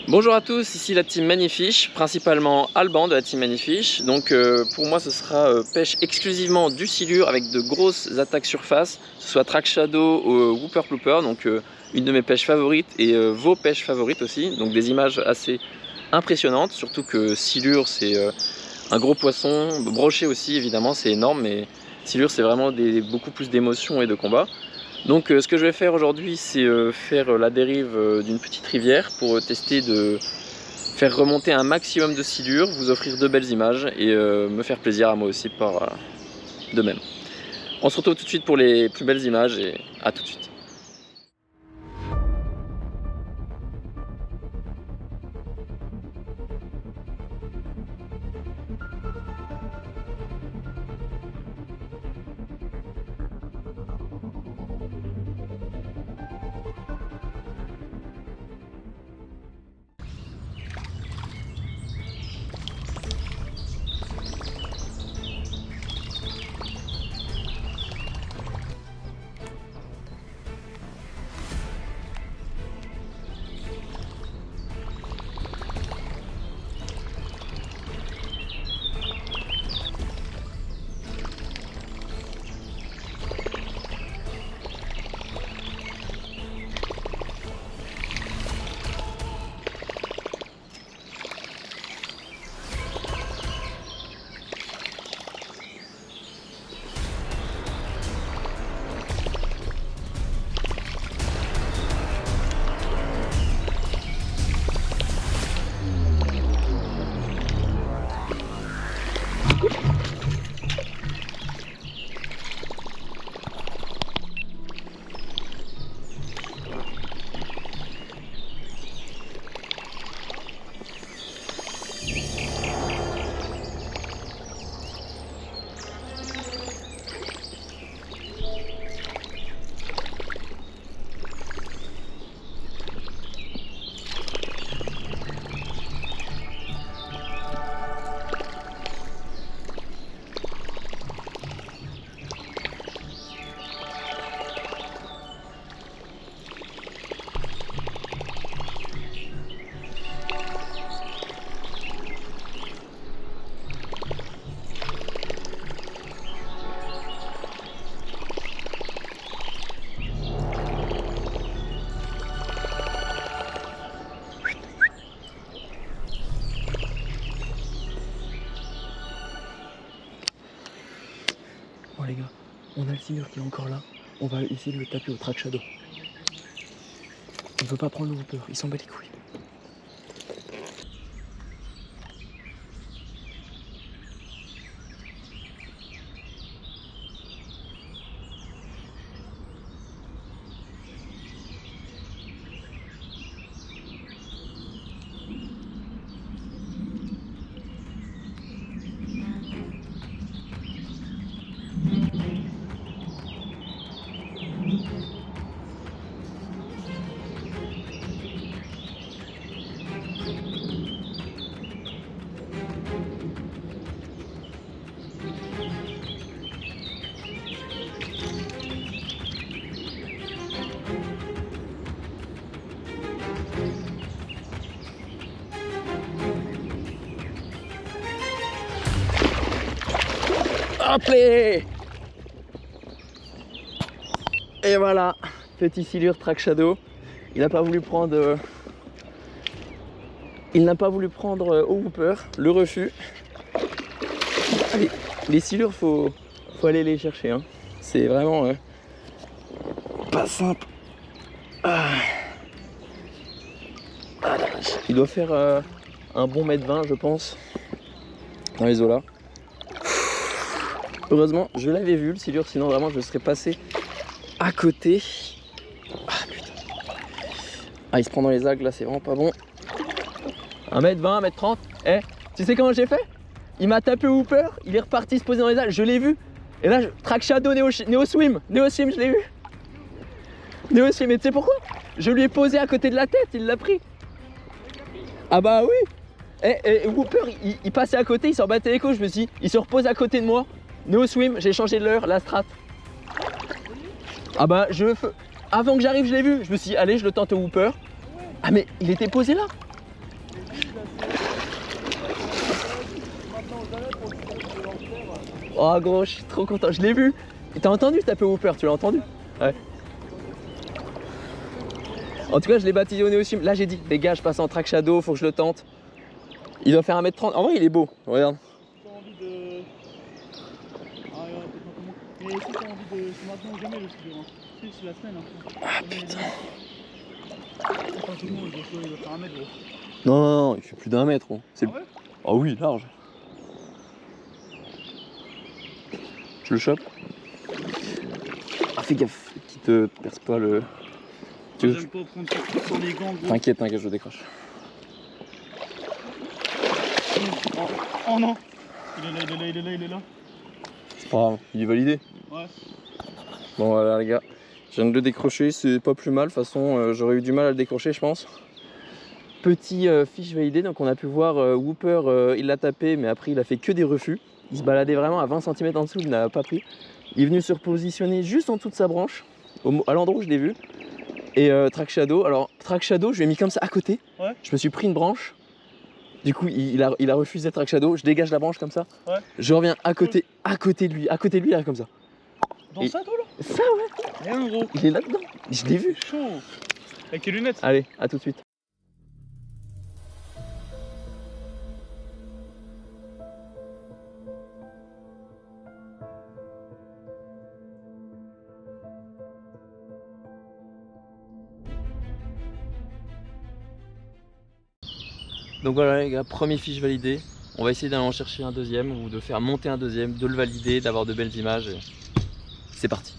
Bonjour à tous, ici la team Magnifish, principalement Alban de la team Magnifish. Donc pour moi ce sera pêche exclusivement du silure avec de grosses attaques surface, que ce soit track shadow ou whooper plooper, donc une de mes pêches favorites et vos pêches favorites aussi. Donc des images assez impressionnantes, surtout que silure c'est un gros poisson, brochet aussi évidemment c'est énorme, mais silure c'est vraiment beaucoup plus d'émotions et de combats. Donc ce que je vais faire aujourd'hui, c'est faire la dérive d'une petite rivière pour tester de faire remonter un maximum de silure, vous offrir de belles images et me faire plaisir à moi aussi de même. On se retrouve tout de suite pour les plus belles images et à tout de suite. Bon les gars, on a le silure qui est encore là, on va essayer de le taper au track shadow. On ne veut pas prendre le whooper, il s'en bat les couilles. Hop les. Et voilà, petit silure track shadow. Il n'a pas voulu prendre au whooper, le refus. Allez, les silures faut aller les chercher hein. C'est vraiment pas simple. Il doit faire un bon 1,20 m je pense dans les eaux là. Heureusement je l'avais vu le silure, sinon vraiment je serais passé à côté. Ah putain. Ah il se prend dans les algues là, c'est vraiment pas bon. 1,20 m, 1,30 m. Eh, tu sais comment j'ai fait? Il m'a tapé au whooper, il est reparti se poser dans les algues, je l'ai vu. Et là, track shadow, néo swim, je l'ai vu. Néo swim, et tu sais pourquoi? Je lui ai posé à côté de la tête, il l'a pris. Ah bah oui. Et whooper, il passait à côté, il s'en battait les couilles, je me suis dit, il se repose à côté de moi. Néo swim, j'ai changé de l'heure, la strat. Ah bah avant que j'arrive, je l'ai vu. Je me suis dit, allez, je le tente au whooper. Ah mais il était posé là. Oh gros, je suis trop content, je l'ai vu. T'as entendu taper Whooper, tu l'as entendu? Ouais. En tout cas, je l'ai baptisé au Néosym. Là, j'ai dit, les gars, je passe en track shadow, faut que je le tente. Il doit faire 1m30. En vrai, il est beau, regarde. T'as envie de. Ah, ouais, peut-être pas comment. Mais si t'as envie de. C'est maintenant ou jamais le studio. Hein. C'est la semaine. Hein. Ah putain. Enfin, tout le monde, il va faire 1 mètre gros. Non, non, non, il fait plus d'1 mètre. Gros. Ah ouais? Oh oui, large. Tu le chopes? Ah, fais gaffe, qu'il te perce pas le. J'aime pas prendre ça sur les gants gros. T'inquiète, t'inquiète, je décroche. Oh non! Il est là, il est là, il est là, il est là. C'est pas grave, il est validé. Ouais. Bon voilà les gars, je viens de le décrocher, c'est pas plus mal, de toute façon j'aurais eu du mal à le décrocher je pense. Petit fiche validé, donc on a pu voir Whooper, il l'a tapé mais après il a fait que des refus. Il se baladait vraiment à 20 cm en dessous, il n'a pas pris. Il est venu se repositionner juste en dessous de sa branche, à l'endroit où je l'ai vu. Et Track Shadow, alors Track Shadow je lui ai mis comme ça à côté, ouais. Je me suis pris une branche. Du coup, il a refusé Track Shadow, je dégage la branche comme ça, ouais. Je reviens à côté de lui, il arrive comme ça. Dans ça, toi là? Ça, ouais. Rien, gros. Il est là-dedans, je l'ai vu. C'est chaud. Avec les lunettes. Allez, à tout de suite. Donc voilà les gars, premier fiche validé. On va essayer d'aller en chercher un deuxième ou de faire monter un deuxième, de le valider, d'avoir de belles images. C'est parti.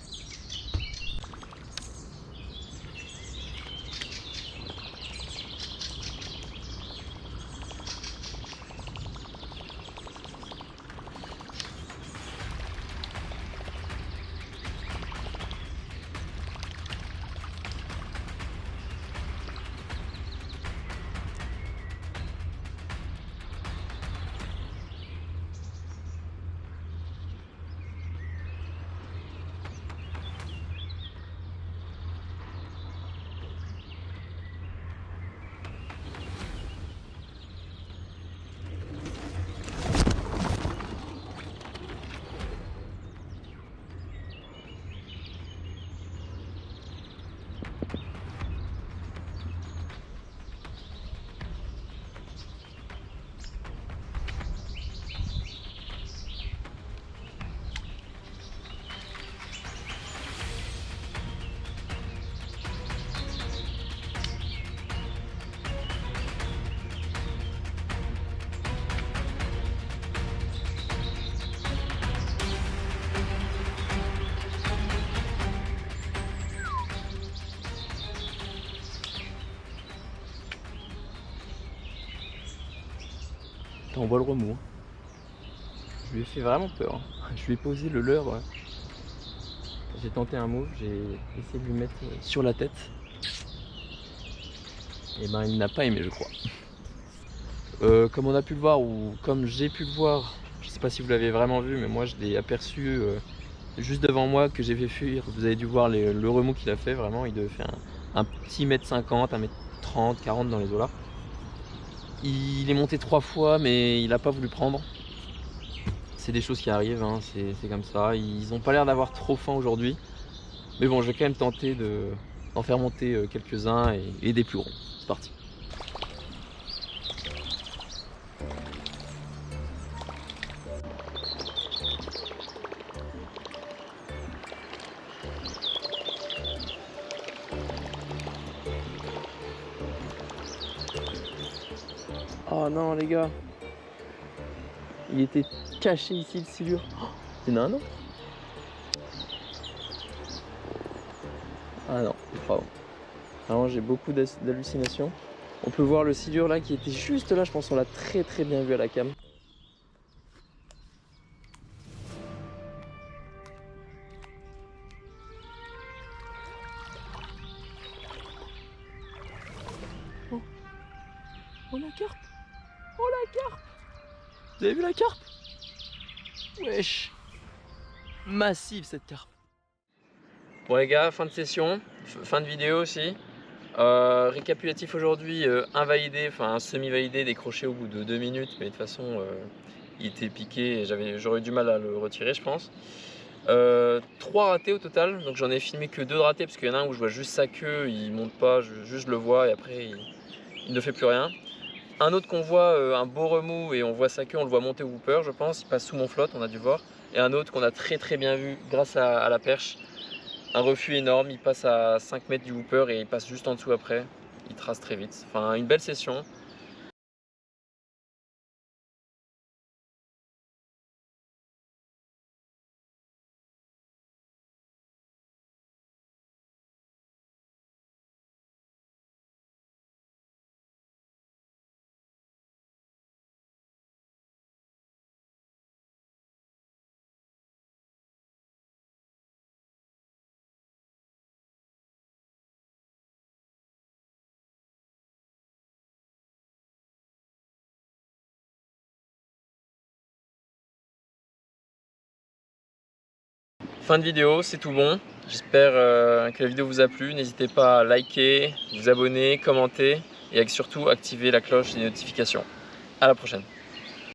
On voit le remous. Je lui ai fait vraiment peur. Je lui ai posé le leurre. J'ai tenté un move, j'ai essayé de lui mettre sur la tête. Et ben il n'a pas aimé je crois. Comme on a pu le voir ou comme j'ai pu le voir, je sais pas si vous l'avez vraiment vu mais moi je l'ai aperçu juste devant moi que j'ai fait fuir. Vous avez dû voir le remous qu'il a fait, vraiment il devait faire un petit mètre 50, 1m30, 40 dans les eaux là. Il est monté 3 fois mais il n'a pas voulu prendre. C'est des choses qui arrivent, hein, c'est comme ça. Ils n'ont pas l'air d'avoir trop faim aujourd'hui. Mais bon, je vais quand même tenter d'en faire monter quelques-uns et des plus gros. C'est parti. Oh non les gars, il était caché ici le silure. Oh, il y en a un autre. Ah non, c'est pas bon. Vraiment j'ai beaucoup d'hallucinations. On peut voir le silure là qui était juste là, je pense qu'on l'a très bien vu à la cam. Oh, oh la carpe. Oh la carpe. Vous avez vu la carpe? Wesh. Massive cette carpe. Bon les gars, fin de session, fin de vidéo aussi. Récapitulatif aujourd'hui, invalidé, enfin un semi-validé décroché au bout de 2 minutes, mais de toute façon il était piqué et j'aurais eu du mal à le retirer, je pense. 3 ratés au total, donc j'en ai filmé que 2 de ratés parce qu'il y en a un où je vois juste sa queue, il monte pas, juste je le vois et après il ne fait plus rien. Un autre qu'on voit, un beau remous et on voit sa queue, on le voit monter au whooper je pense, il passe sous mon flotte, on a dû voir. Et un autre qu'on a très bien vu grâce à la perche, un refus énorme, il passe à 5 mètres du whooper et il passe juste en dessous après, il trace très vite. Enfin une belle session. Fin de vidéo, c'est tout bon. J'espère que la vidéo vous a plu. N'hésitez pas à liker, vous abonner, commenter et surtout activer la cloche des notifications. À la prochaine.